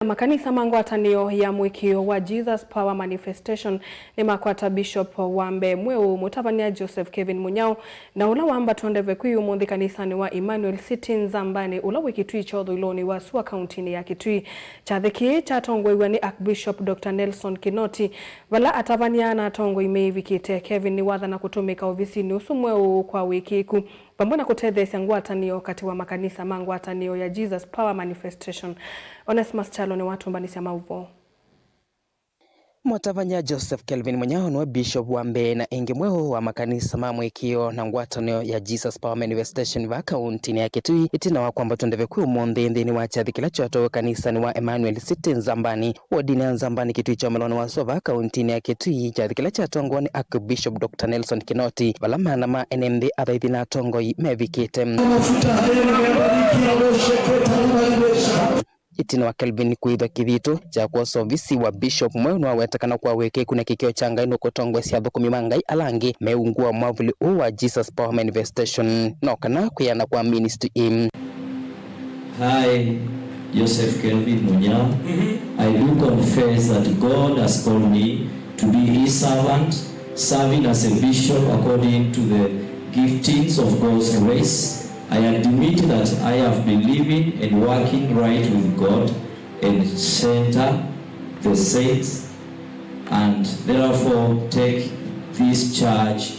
Makanisa mangwatanio ya mwikio wa Jesus Power Manifestation ni makwata Bishop Wambe Mweu Mutavania Joseph Kevin Munyao na ula wamba tuandeve kuyu mundi kanisani wa Emmanuel City Nzambani ula wikitui chodho iloni wa Suwa Countini ya Kitui chathiki cha tongwe wani Archbishop Dr. Nelson Kinoti wala atavania na tongwe imevikite Kevin ni wadha na kutumika ofisini usu Mweu kwa wiki iku pambona kutethesya ngwatanio kati wa makanisa mangwatanio ya Jesus Power Manifestation. Onesmus Chalo ni watu mbanisi mauvo. Mutavanya Joseph Kelvin Munyao ni Bishop Wambe na ingi Mweu wa makanisa mamwikio na ngwatanio ya Jesus Power Manifestation va kauntini ya Kitui itina wa kwamba tuendeve kuyu mundi ndini wa chathikila choto kanisa ni wa Emmanuel City Nzambani wadini ya Nzambani Kitui chomelono wa sova kauntini ya Kitui chathikila chatongo ni Archbishop Dr. Nelson Kinoti valamana ma NMB athaithina tongo mevikite itina wa Kelvin kuitha kithito cha kwa service wa Bishop Mweu na wetakana kwa weke kuna kikio changa ino kotongwe sia thukumi mangai alangi meungua mwavuli wa Jesus Power Manifestation no kana kuyana kwa ministry im. Hi, Joseph Kelvin Munyao. I do confess that God has called me to be his servant, serving as a bishop according to the giftings of God's grace. I admit that I have been living and working right with God and center the saints, and therefore take this charge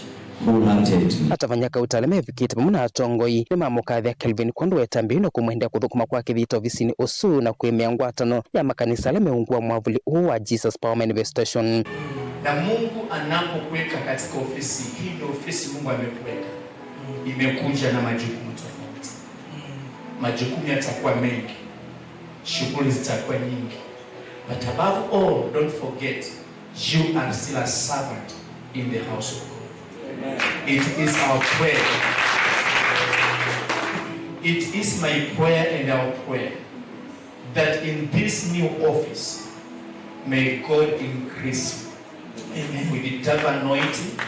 wholeheartedly. Atavanyaka utaleme vikite muna atongoi ni mamukathia Kelvin kondo wetambino kumwendea kuthukuma kwa kithito visini usu na kuemea ngwatano ya makanisa lemeungua mwavuli wa Jesus Power Manifestation. Na Mungu anapokuweka katika ofisi, hii ndio ofisi Mungu amekuweka. Imekuja na majukumu tofauti. Majukumu yatakuwa mengi. Shughuli zitakuwa nyingi. But above all, don't forget, you are still a servant in the house of God. Amen. It is our prayer. It is my prayer and our prayer that in this new office, may God increase you. Amen. With the double anointing.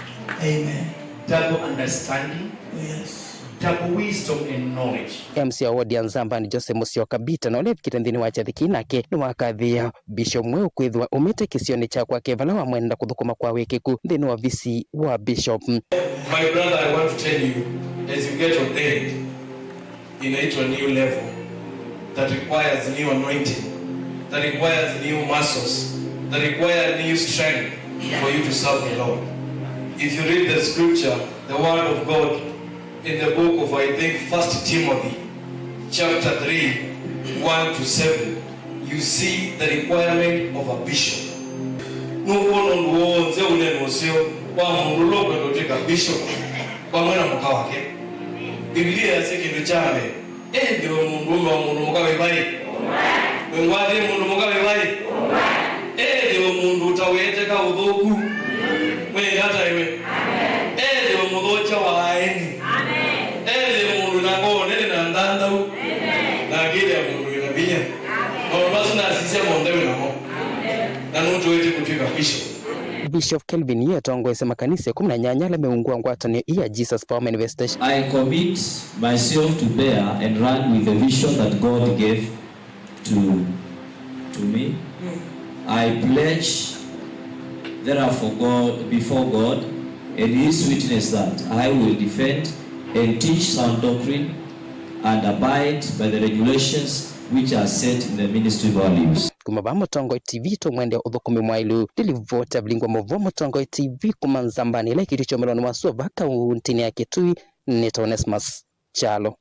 Amen. Double understanding. Yes. Double wisdom and knowledge. MC Award ya Nzambani Jose Musyoka Bita na ole kitendini wa chathiki nake ni wakathia Bishop Mweu kwithwa umete kisione cha kwake vala wa mwenda kuthukuma kwa wiki ku ndini wa visi wa Bishop. My brother, I want to tell you, as you get ordained into a new level that requires new anointing, that requires new muscles, that requires new strength for you to serve the Lord. If you read the scripture, the word of God in the book of, I think, 1 Timothy, chapter 3, 1-7, you see the requirement of a bishop. No one knows the bishop. Biblia yasiki vichane. Ndio mundu wa mundu mukawe bai. Wengwade mundu mukawe bai. Ndio mundu utawete ka udhoku. Wewe hata iwe. Ndio mudocha wa aini. Ndio mundu nangone na ndanda u. Na gile ya mundu inabia. Basi na sisi mondewe na mo. Na nuto wetu kutika bishop. Bishop Kelvin yatongwese makanisa 18 lemeungua ngwatanio ya Jesus Power Manifestation. I commit myself to bear and run with the vision that God gave to me. I pledge therefore before God and his witness that I will defend and teach sound doctrine and abide by the regulations which are set in the ministry values. Kumaba Mutongo TV to mwende uthukumi mwailu dilivota bilingwa movo Mutongo TV kuma Nzambani ile kiti chomelono wasova kauntini ya Kitui. Onesmus Chalo.